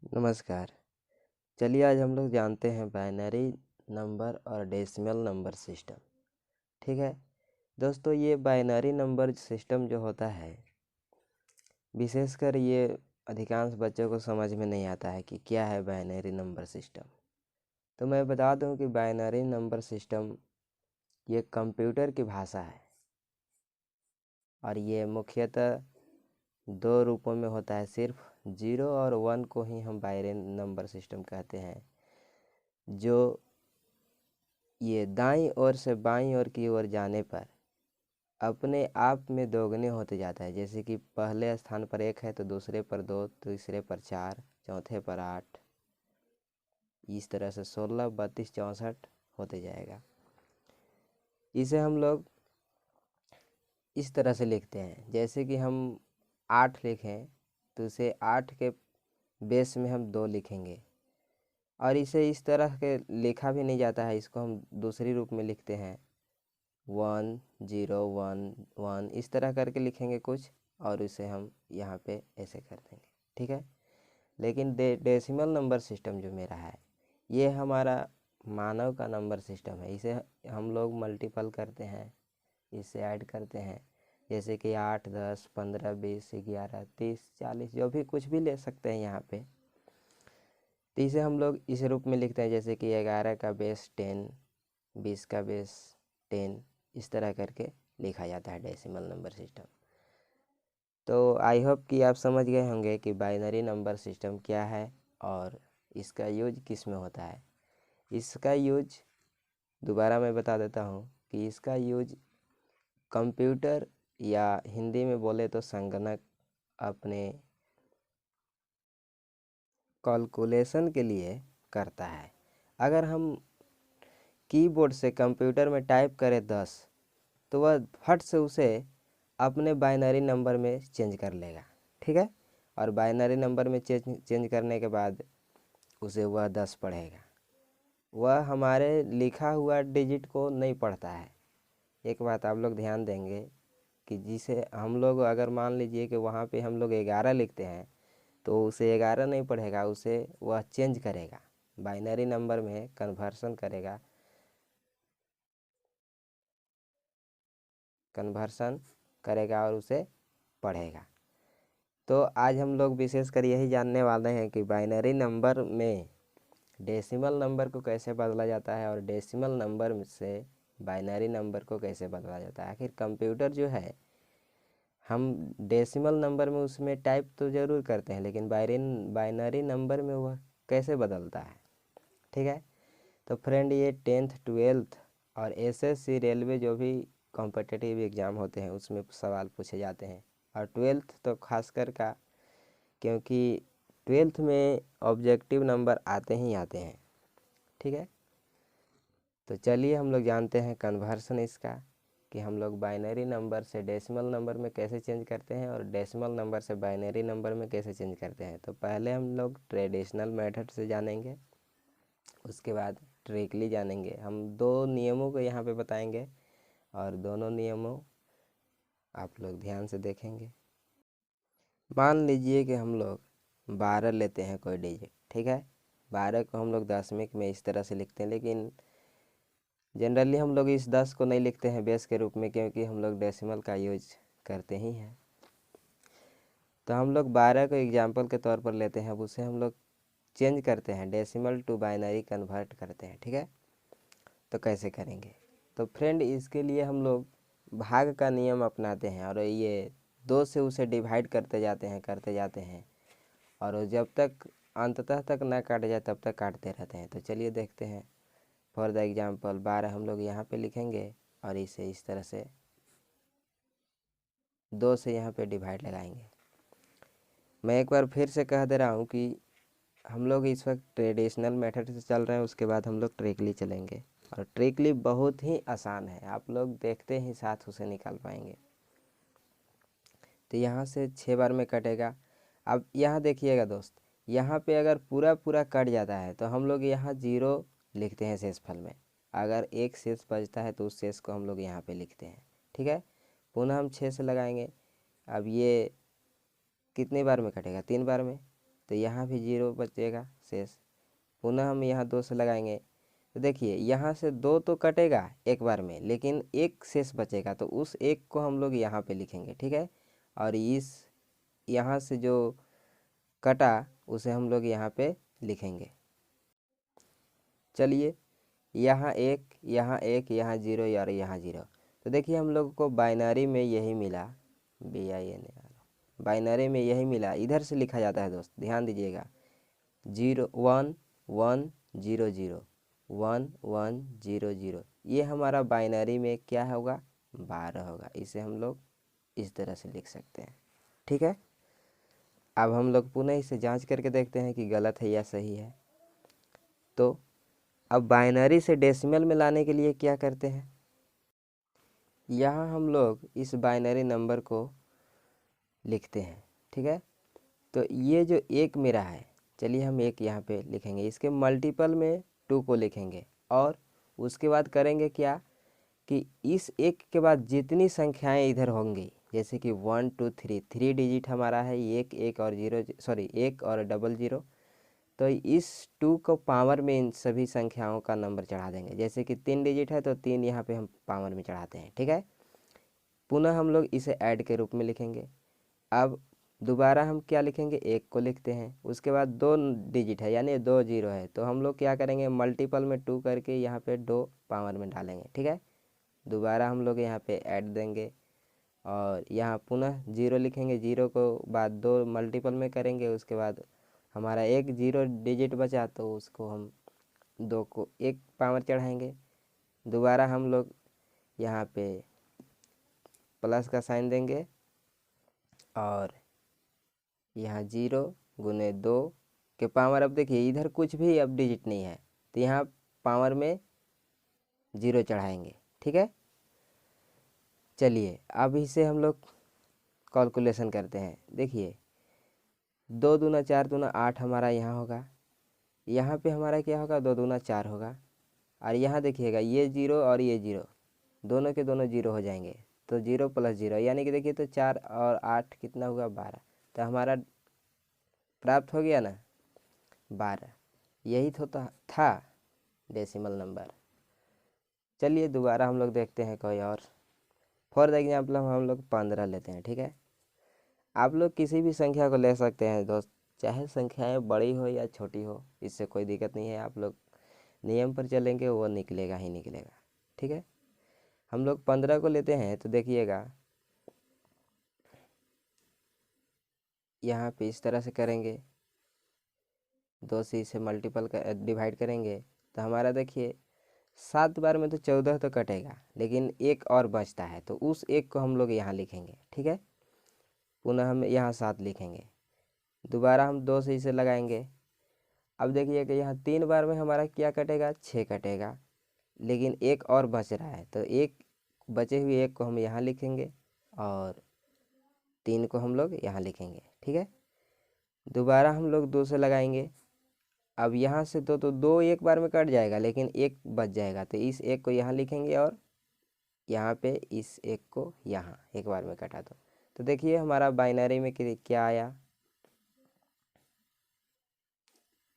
नमस्कार। चलिए आज हम लोग जानते हैं बाइनरी नंबर और डेसिमल नंबर सिस्टम। ठीक है दोस्तों, ये बाइनरी नंबर सिस्टम जो होता है, विशेषकर ये अधिकांश बच्चों को समझ में नहीं आता है कि क्या है बाइनरी नंबर सिस्टम। तो मैं बता दूं कि बाइनरी नंबर सिस्टम ये कंप्यूटर की भाषा है और ये मुख्यतः दो रूपों में होता है। सिर्फ 0 और 1 को ही हम बाइनरी नंबर सिस्टम कहते हैं, जो ये दाईं ओर से बाईं ओर की ओर जाने पर अपने आप में दोगुने होते जाता है। जैसे कि पहले स्थान पर 1 है तो दूसरे पर 2, तीसरे पर 4, चौथे पर 8, इस तरह से 16, 32, 64 होते जाएगा। इसे हम लोग इस तरह से लिखते हैं, जैसे कि हम 8 लिखें तो इसे 8 के बेस में हम 2 लिखेंगे, और इसे इस तरह के लिखा भी नहीं जाता है। इसको हम दूसरी रूप में लिखते हैं 1 0 1 1, इस तरह करके लिखेंगे कुछ, और इसे हम यहाँ पे ऐसे कर देंगे। ठीक है, लेकिन डेसिमल नंबर सिस्टम जो मेरा है, ये हमारा मानव का नंबर सिस्टम है। इसे हम लोग मल्टीपल करते हैं, इससे ऐड करते हैं, जैसे कि 8 10 15 20 11 30 40, जो भी कुछ भी ले सकते हैं यहाँ पे। तो इसे हम लोग इस रूप में लिखते हैं, जैसे कि 11 का बेस 10, 20 का बेस 10, इस तरह करके लिखा जाता है डेसिमल नंबर सिस्टम। तो आई होप कि आप समझ गए होंगे कि बाइनरी नंबर सिस्टम क्या है और इसका यूज किस में होता है। इसका यूज दोबारा मैं बता देता हूँ कि इसका यूज कंप्यूटर, या हिंदी में बोले तो संगणक, अपने कैलकुलेशन के लिए करता है। अगर हम कीबोर्ड से कंप्यूटर में टाइप करें 10, तो वह फट से उसे अपने बाइनरी नंबर में चेंज कर लेगा। ठीक है, और बाइनरी नंबर में चेंज करने के बाद उसे वह 10 पढ़ेगा। वह हमारे लिखा हुआ डिजिट को नहीं पढ़ता है। एक बात आप लोग ध्यान देंगे कि जिसे हम लोग, अगर मान लीजिए कि वहाँ पे हम लोग 11 लिखते हैं, तो उसे 11 नहीं पढ़ेगा, उसे वह चेंज करेगा, बाइनरी नंबर में कन्वर्सन करेगा और उसे पढ़ेगा। तो आज हम लोग विशेषकर यही जानने वाले हैं कि बाइनरी नंबर में डेसिमल नंबर को कैसे बदला जाता है और डेसिमल नंबर से बाइनरी नंबर को कैसे बदला जाता है। आखिर कंप्यूटर जो है, हम डेसिमल नंबर में उसमें टाइप तो ज़रूर करते हैं, लेकिन बाइनरी नंबर में वह कैसे बदलता है। ठीक है, तो फ्रेंड, ये 10th 12th और एसएससी रेलवे जो भी कॉम्पिटिटिव एग्ज़ाम होते हैं उसमें सवाल पूछे जाते हैं, और 12th तो खासकर का, क्योंकि 12th में ऑब्जेक्टिव नंबर आते ही आते हैं। ठीक है, तो चलिए हम लोग जानते हैं कन्वर्सन इसका, कि हम लोग बाइनरी नंबर से डेसिमल नंबर में कैसे चेंज करते हैं और डेसिमल नंबर से बाइनरी नंबर में कैसे चेंज करते हैं। तो पहले हम लोग ट्रेडिशनल मेथड से जानेंगे, उसके बाद ट्रिकली जानेंगे। हम 2 नियमों को यहाँ पे बताएंगे और दोनों नियमों आप लोग ध्यान से देखेंगे। मान लीजिए कि हम लोग 12 लेते हैं कोई डिजिट। ठीक है, 12 को हम लोग दशमिक में इस तरह से लिखते हैं, लेकिन जनरली हम लोग इस 10 को नहीं लिखते हैं बेस के रूप में, क्योंकि हम लोग डेसिमल का यूज करते ही हैं। तो हम लोग 12 को एग्जाम्पल के तौर पर लेते हैं, अब उसे हम लोग चेंज करते हैं, डेसिमल टू बाइनरी कन्वर्ट करते हैं। ठीक है, तो कैसे करेंगे? तो फ्रेंड, इसके लिए हम लोग भाग का नियम अपनाते हैं, और ये 2 से उसे डिवाइड करते जाते हैं, और जब तक अंततः तक ना काट जाए तब तक काटते रहते हैं। तो चलिए देखते हैं। फॉर द एग्जाम्पल 12 हम लोग यहाँ पे लिखेंगे और इसे इस तरह से 2 से यहाँ पे डिवाइड लगाएंगे। मैं एक बार फिर से कह दे रहा हूँ कि हम लोग इस वक्त ट्रेडिशनल मेथड से चल रहे हैं, उसके बाद हम लोग ट्रिकली चलेंगे, और ट्रिकली बहुत ही आसान है, आप लोग देखते ही साथ उसे निकाल पाएंगे। तो यहाँ से 6 बार में कटेगा। अब यहाँ देखिएगा दोस्त, यहाँ पे अगर पूरा पूरा कट जाता है तो हम लोग यहाँ 0 लिखते हैं शेषफल में। अगर एक शेष बचता है तो उस शेष को हम लोग यहाँ पे लिखते हैं। ठीक है, पुनः हम 6 से लगाएंगे। अब ये कितनी बार में कटेगा? 3 बार में। तो यहाँ भी 0 बचेगा शेष। पुनः हम यहाँ 2 से लगाएंगे तो देखिए यहाँ से 2 तो कटेगा एक बार में, लेकिन 1 शेष बचेगा, तो उस 1 को हम लोग यहाँ पे लिखेंगे, ठीक है। और इस यहाँ से जो कटा उसे हम लोग यहाँ पे लिखेंगे। चलिए यहाँ 1, यहाँ 1, यहाँ 0 और यहाँ 0। तो देखिए हम लोग को बाइनरी में यही मिला, बाइनरी में यही मिला। इधर से लिखा जाता है दोस्त, ध्यान दीजिएगा, 0 1 1 0 0 1 1 0 0। ये हमारा बाइनरी में क्या होगा, 12 होगा। इसे हम लोग इस तरह से लिख सकते हैं, ठीक है। अब हम लोग पुनः इसे जांच करके देखते हैं कि गलत है या सही है। तो अब बाइनरी से डेसिमल में लाने के लिए क्या करते हैं, यहाँ हम लोग इस बाइनरी नंबर को लिखते हैं, ठीक है। तो ये जो 1 मेरा है, चलिए हम 1 यहाँ पे लिखेंगे, इसके मल्टीपल में 2 को लिखेंगे और उसके बाद करेंगे क्या कि इस 1 के बाद जितनी संख्याएं इधर होंगी, जैसे कि 1 2 3, 3 डिजिट हमारा है, 1 1 और 0 सॉरी 1 और डबल 0, तो इस 2 को पावर में इन सभी संख्याओं का नंबर चढ़ा देंगे। जैसे कि 3 डिजिट है तो 3 यहाँ पे हम पावर में चढ़ाते हैं, ठीक है। पुनः हम लोग इसे ऐड के रूप में लिखेंगे। अब दोबारा हम क्या लिखेंगे, 1 को लिखते हैं, उसके बाद 2 डिजिट है यानी 2 0 है, तो हम लोग क्या करेंगे, मल्टीपल में 2 करके यहाँ पे 2 पावर में डालेंगे, ठीक है। दोबारा हम लोग यहाँ पे ऐड देंगे और यहाँ पुनः 0 लिखेंगे, 0 को बाद 2 मल्टीपल में करेंगे, उसके बाद हमारा 1 0 डिजिट बचा तो उसको हम 2 को 1 पावर चढ़ाएंगे। दोबारा हम लोग यहाँ पे प्लस का साइन देंगे और यहाँ 0 गुने 2 के पावर, अब देखिए इधर कुछ भी अब डिजिट नहीं है तो यहाँ पावर में 0 चढ़ाएंगे, ठीक है। चलिए अब इसे हम लोग कैलकुलेशन करते हैं। देखिए 2 दूना 4 दूना 8 हमारा यहाँ होगा, यहाँ पे हमारा क्या होगा, 2 दूना 4 होगा, और यहाँ देखिएगा ये 0 और ये 0 दोनों के दोनों 0 हो जाएंगे, तो 0 प्लस 0 यानी कि देखिए तो 4 और 8 कितना हुआ, 12। तो हमारा प्राप्त हो गया ना 12, यही तो था डेसिमल नंबर। चलिए दोबारा हम लोग देखते हैं कोई और। फॉर एग्जाम्पल हम लोग 15 लेते हैं, ठीक है। आप लोग किसी भी संख्या को ले सकते हैं दोस्त, चाहे संख्याएं बड़ी हो या छोटी हो, इससे कोई दिक्कत नहीं है। आप लोग नियम पर चलेंगे वो निकलेगा ही निकलेगा, ठीक है। हम लोग 15 को लेते हैं तो देखिएगा यहाँ पे इस तरह से करेंगे, 2 से इसे मल्टीपल डिवाइड करेंगे तो हमारा देखिए 7 बार में तो 14 तो कटेगा, लेकिन 1 और बचता है तो उस 1 को हम लोग यहाँ लिखेंगे, ठीक है। पुनः हम यहाँ 7 लिखेंगे, दोबारा हम 2 से इसे लगाएंगे। अब देखिए कि यहाँ 3 बार में हमारा क्या कटेगा, 6 कटेगा, लेकिन 1 और बच रहा है तो एक बचे हुए 1 को हम यहाँ लिखेंगे और 3 को हम लोग यहाँ लिखेंगे, ठीक है। दोबारा हम लोग 2 से लगाएंगे। अब यहाँ से तो 2 एक बार में कट जाएगा, लेकिन 1 बच जाएगा, तो इस 1 को यहाँ लिखेंगे और यहाँ पे इस 1 को यहाँ एक बार में कटा दो। तो देखिए हमारा बाइनरी में क्या आया,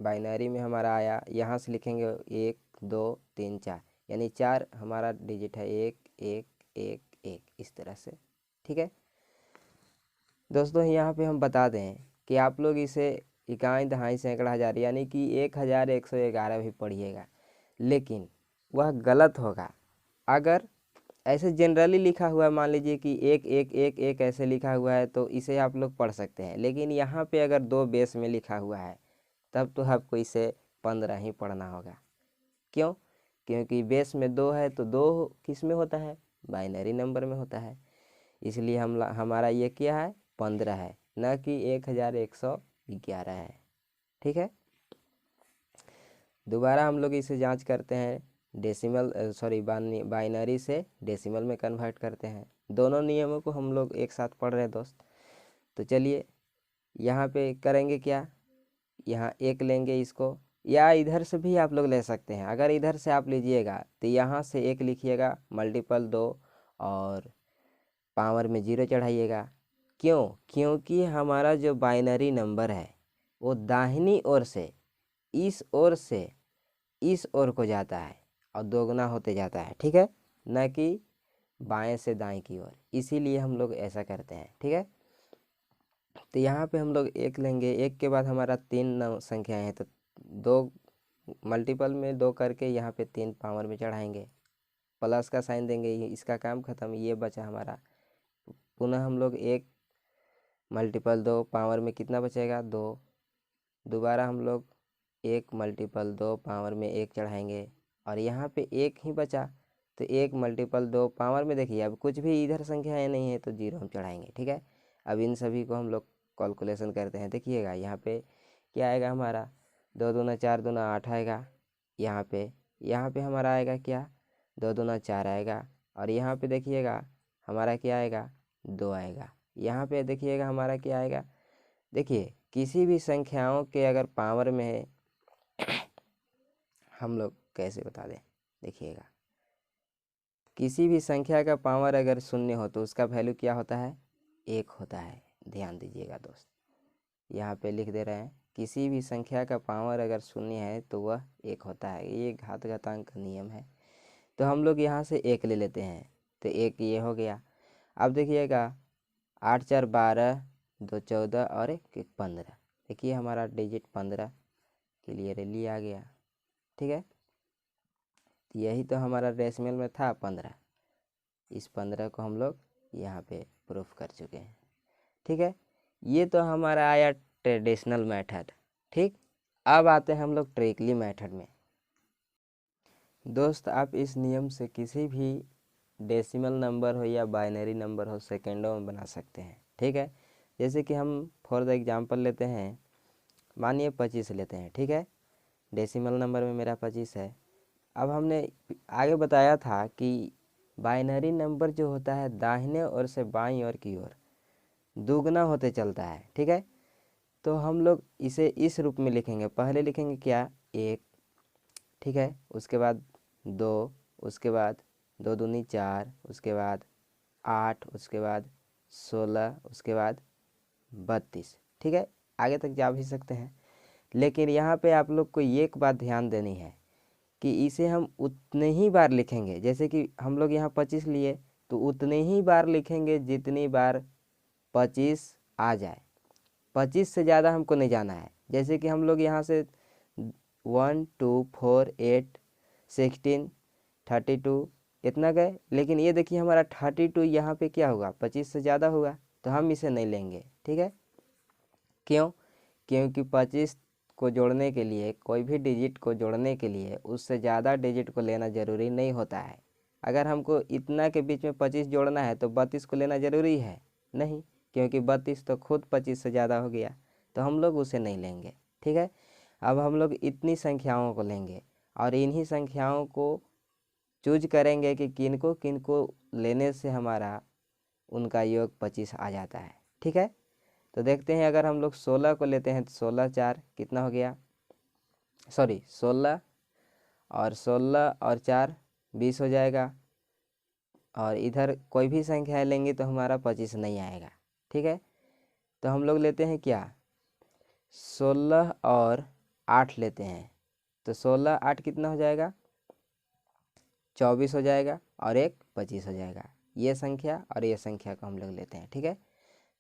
बाइनरी में हमारा आया, यहाँ से लिखेंगे 1 2 3 4, यानी 4 हमारा डिजिट है, 1 1 1 1 इस तरह से, ठीक है। दोस्तों यहाँ पे हम बता दें कि आप लोग इसे इकाई दहाई सैकड़ा हज़ार यानी कि 1111 भी पढ़िएगा, लेकिन वह गलत होगा अगर ऐसे जनरली लिखा हुआ है। मान लीजिए कि 1 1 1 1 ऐसे लिखा हुआ है तो इसे आप लोग पढ़ सकते हैं, लेकिन यहाँ पे अगर 2 बेस में लिखा हुआ है तब तो आपको इसे 15 ही पढ़ना होगा। क्यों? क्योंकि बेस में 2 है तो 2 किस में होता है, बाइनरी नंबर में होता है, इसलिए हमारा ये क्या है, 15 है, न कि 1111 है, ठीक है। दोबारा हम लोग इसे जांच करते हैं, डेसिमल सॉरी बाइनरी से डेसिमल में कन्वर्ट करते हैं। दोनों नियमों को हम लोग एक साथ पढ़ रहे हैं दोस्त। तो चलिए यहाँ पे करेंगे क्या, यहाँ 1 लेंगे इसको, या इधर से भी आप लोग ले सकते हैं। अगर इधर से आप लीजिएगा तो यहाँ से 1 लिखिएगा, मल्टीपल 2 और पावर में 0 चढ़ाइएगा। क्यों? क्योंकि हमारा जो बाइनरी नंबर है वो दाहिनी ओर से इस ओर से इस ओर को जाता है और दोगुना होते जाता है, ठीक है, न कि बाएं से दाएं की ओर। इसीलिए हम लोग ऐसा करते हैं, ठीक है। तो यहाँ पे हम लोग एक लेंगे, एक के बाद हमारा 3 संख्याएं हैं, तो 2 मल्टीपल में 2 करके यहाँ पे 3 पावर में चढ़ाएंगे, प्लस का साइन देंगे, इसका काम खत्म। ये बचा हमारा। पुनः हम लोग 1 मल्टीपल 2 पावर में कितना बचेगा 2। दोबारा हम लोग 1 मल्टीपल 2 पावर में 1 चढ़ाएंगे और यहाँ पे 1 ही बचा, तो 1 मल्टीपल 2 पावर में देखिए अब कुछ भी इधर संख्याएं नहीं है तो 0 हम चढ़ाएंगे, ठीक है। अब इन सभी को हम लोग कैलकुलेशन करते हैं। देखिएगा यहाँ पे क्या आएगा हमारा, 2 दूना 4 दूना 8 आएगा। यहाँ पे हमारा आएगा क्या, 2 दूना 4 आएगा। और यहाँ पे देखिएगा हमारा क्या आएगा, 2 आएगा। यहाँ पे देखिएगा हमारा क्या आएगा, देखिए किसी भी संख्याओं के अगर पावर में है हम लोग कैसे बता दें, देखिएगा किसी भी संख्या का पावर अगर 0 हो तो उसका वैल्यू क्या होता है, 1 होता है। ध्यान दीजिएगा दोस्त, यहाँ पे लिख दे रहे हैं किसी भी संख्या का पावर अगर 0 है तो वह 1 होता है। ये घातांक का नियम है। तो हम लोग यहाँ से 1 ले लेते हैं, तो 1 ये हो गया। अब देखिएगा 8 4 12 2 14 और 1 15। देखिए हमारा डिजिट 15 क्लियरली आ गया, ठीक है। यही तो हमारा डेसिमल में था 15। इस 15 को हम लोग यहाँ पे प्रूफ कर चुके हैं, ठीक है। ये तो हमारा आया ट्रेडिशनल मेथड, ठीक। अब आते हैं हम लोग ट्रिकली मेथड में। दोस्त आप इस नियम से किसी भी डेसिमल नंबर हो या बाइनरी नंबर हो सेकेंडों में बना सकते हैं, ठीक है। जैसे कि हम फॉर द एग्जांपल लेते हैं, मानिए 25 लेते हैं, ठीक है। डेसिमल नंबर में मेरा 25 है। अब हमने आगे बताया था कि बाइनरी नंबर जो होता है दाहिने ओर से बाईं ओर की ओर दुगना होते चलता है, ठीक है। तो हम लोग इसे इस रूप में लिखेंगे। पहले लिखेंगे क्या, 1, ठीक है, उसके बाद 2, उसके बाद 2 दूनी 4, उसके बाद 8, उसके बाद 16, उसके बाद 32, ठीक है। आगे तक जा भी सकते हैं, लेकिन यहाँ पे आप लोग को एक बात ध्यान देनी है कि इसे हम उतने ही बार लिखेंगे। जैसे कि हम लोग यहाँ 25 लिए तो उतने ही बार लिखेंगे जितनी बार 25 आ जाए। 25 से ज़्यादा हमको नहीं जाना है। जैसे कि हम लोग यहाँ से 1 2 4 8 16 32 इतना गए, लेकिन ये देखिए हमारा 32 यहाँ पे क्या होगा, 25 से ज़्यादा होगा, तो हम इसे नहीं लेंगे, ठीक है। क्यों, क्योंकि 25 को जोड़ने के लिए, कोई भी डिजिट को जोड़ने के लिए उससे ज़्यादा डिजिट को लेना ज़रूरी नहीं होता है। अगर हमको इतना के बीच में 25 जोड़ना है तो 32 को लेना ज़रूरी है नहीं, क्योंकि 32 तो खुद 25 से ज़्यादा हो गया, तो हम लोग उसे नहीं लेंगे, ठीक है। अब हम लोग इतनी संख्याओं को लेंगे और इन्हीं संख्याओं को चूज करेंगे कि किनको किनको लेने से हमारा उनका योग 25 आ जाता है, ठीक है। तो देखते हैं, अगर हम लोग 16 को लेते हैं तो 16 4 कितना हो गया, सॉरी 16 और 16 और 4 20 हो जाएगा। और इधर कोई भी संख्या लेंगे तो हमारा 25 नहीं आएगा, ठीक है। तो हम लोग लेते हैं क्या, 16 और 8 लेते हैं, तो 16 8 कितना हो जाएगा, 24 हो जाएगा और एक 25 हो जाएगा। ये संख्या और ये संख्या को हम लोग लेते हैं, ठीक है।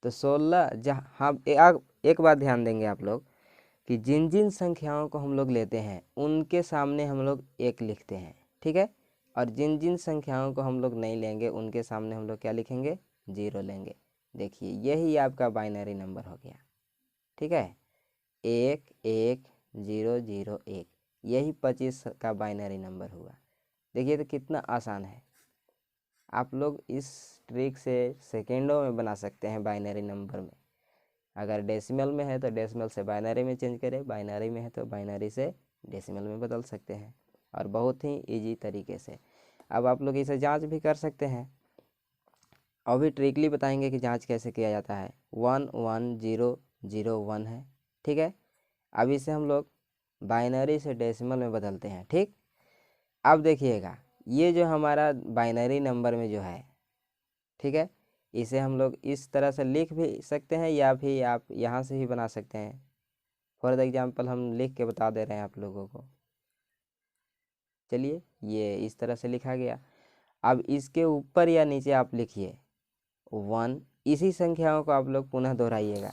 तो 16 जहाँ हम एक बात ध्यान देंगे आप लोग कि जिन जिन संख्याओं को हम लोग लेते हैं उनके सामने हम लोग 1 लिखते हैं, ठीक है। और जिन जिन संख्याओं को हम लोग नहीं लेंगे उनके सामने हम लोग क्या लिखेंगे, 0 लेंगे। देखिए यही आपका बाइनरी नंबर हो गया, ठीक है। 1 1 0 0 1, यही 25 का बाइनरी नंबर हुआ। देखिए तो कितना आसान है। आप लोग इस ट्रिक से सेकेंडों में बना सकते हैं बाइनरी नंबर में। अगर डेसिमल में है तो डेसिमल से बाइनरी में चेंज करें, बाइनरी में है तो बाइनरी से डेसिमल में बदल सकते हैं, और बहुत ही इजी तरीके से। अब आप लोग इसे जांच भी कर सकते हैं, अभी ट्रिकली बताएंगे कि जांच कैसे किया जाता है। 1 1 0 0 1 है, ठीक है। अब इसे हम लोग बाइनरी से डेसिमल में बदलते हैं, ठीक। अब देखिएगा ये जो हमारा बाइनरी नंबर में जो है, ठीक है, इसे हम लोग इस तरह से लिख भी सकते हैं या फिर आप यहाँ से ही बना सकते हैं। फॉर एग्जाम्पल हम लिख के बता दे रहे हैं आप लोगों को। चलिए ये इस तरह से लिखा गया। अब इसके ऊपर या नीचे आप लिखिए 1। इसी संख्याओं को आप लोग पुनः दोहराइएगा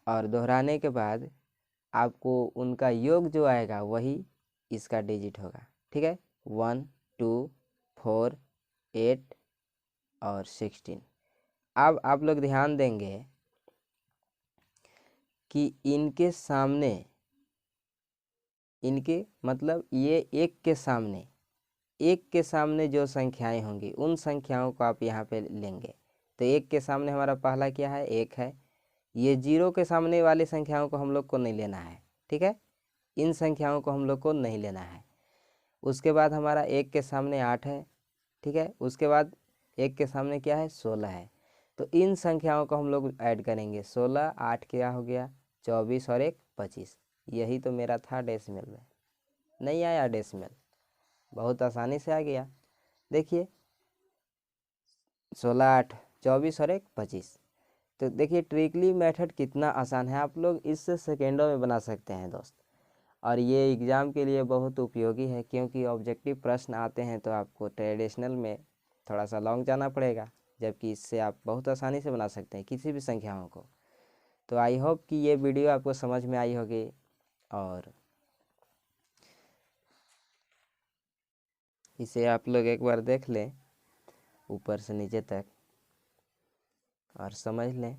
और दोहराने के बाद आपको उनका योग जो आएगा वही इसका डिजिट होगा। ठीक है, 1, 2, 4, 8 और 16। अब आप लोग ध्यान देंगे कि इनके सामने, इनके मतलब ये एक के सामने जो संख्याएं होंगी उन संख्याओं को आप यहाँ पे लेंगे। तो एक के सामने हमारा पहला क्या है, 1 है। ये 0 के सामने वाली संख्याओं को हम लोग को नहीं लेना है। ठीक है, इन संख्याओं को हम लोग को नहीं लेना है। उसके बाद हमारा 1 के सामने 8 है। ठीक है, उसके बाद 1 के सामने क्या है, 16 है। तो इन संख्याओं को हम लोग ऐड करेंगे। 16, 8 क्या हो गया, 24 और 1 25। यही तो मेरा था डेसिमल में। नहीं आया डेसिमल, बहुत आसानी से आ गया। देखिए 16, 8, 24 और 1 25। तो देखिए ट्रिकली मेथड कितना आसान है, आप लोग इससे सेकेंडों में बना सकते हैं दोस्त। और ये एग्ज़ाम के लिए बहुत उपयोगी है, क्योंकि ऑब्जेक्टिव प्रश्न आते हैं तो आपको ट्रेडिशनल में थोड़ा सा लॉन्ग जाना पड़ेगा, जबकि इससे आप बहुत आसानी से बना सकते हैं किसी भी संख्याओं को। तो आई होप कि ये वीडियो आपको समझ में आई होगी और इसे आप लोग एक बार देख लें ऊपर से नीचे तक और समझ लें।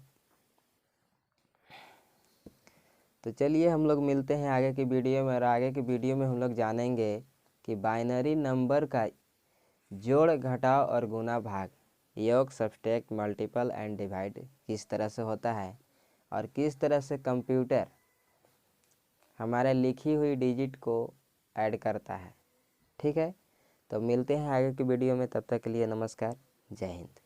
तो चलिए हम लोग मिलते हैं आगे की वीडियो में, और आगे की वीडियो में हम लोग जानेंगे कि बाइनरी नंबर का जोड़, घटाव और गुना, भाग, योग, सब्सट्रैक्ट, मल्टीपल एंड डिवाइड किस तरह से होता है और किस तरह से कंप्यूटर हमारे लिखी हुई डिजिट को ऐड करता है। ठीक है, तो मिलते हैं आगे की वीडियो में, तब तक के लिए नमस्कार, जय हिंद।